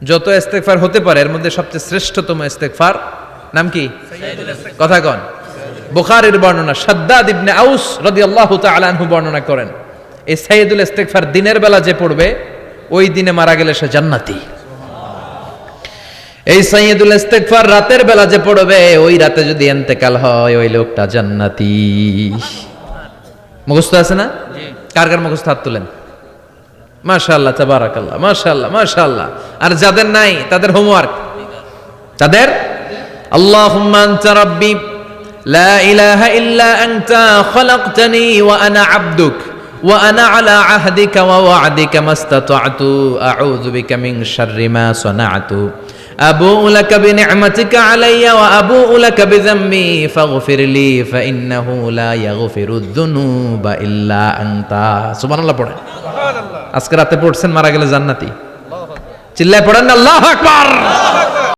যত ইস্তেগফার হতে পারে এর মধ্যে সবচেয়ে শ্রেষ্ঠতম ইস্তেগফার নাম কি? কথা কন। বুখারীর বর্ণনা, শাদ্দাদ ইবনে আউস রাদিয়াল্লাহু তাআলা আনহু বর্ণনা করেন, এই সাইয়্যিদুল ইস্তেগফার দিনের বেলা যে পড়বে ওই দিনে মারা গেলে সে জান্নাতি। এই সাইয়্যিদুল ইস্তেগফার রাতের বেলা যে পড়বে ওই রাতে যদি ইন্তেকাল হয় ওই লোকটা জান্নাতি। মুখস্থ আছে না? কার কার মুখস্থ হাত তুলেন। মাশাআল্লাহ, তাবারাকাল্লাহ, মাশাআল্লাহ, মাশাআল্লাহ। আর যাদের নাই তাদের হোমওয়ার্ক, তাদের আল্লাহুম্মা আনতা রাব্বি লা ইলাহা ইল্লা আনতা খালাকতানি ওয়া আনা আবদুক ওয়া আনা আলা আহদিকা ওয়া ওয়া'দিকা মাস্তাতা'তু আউযু বিকা মিন শাররি মা সানা'তু আবুউ লাকা বিনি'মাতিকা আলাইয়া ওয়া আবুউ লাকা বিযামবি ফাগফির লি ফাইন্নাহু লা ইয়াগফিরুয যুনুবা ইল্লা আনতা। সুবহানাল্লাহ পড়েন। আজকে রাতে পড়ছেন, মারা গেলে জান্নাতি। চিল্লায় পড়েন আল্লাহু আকবার।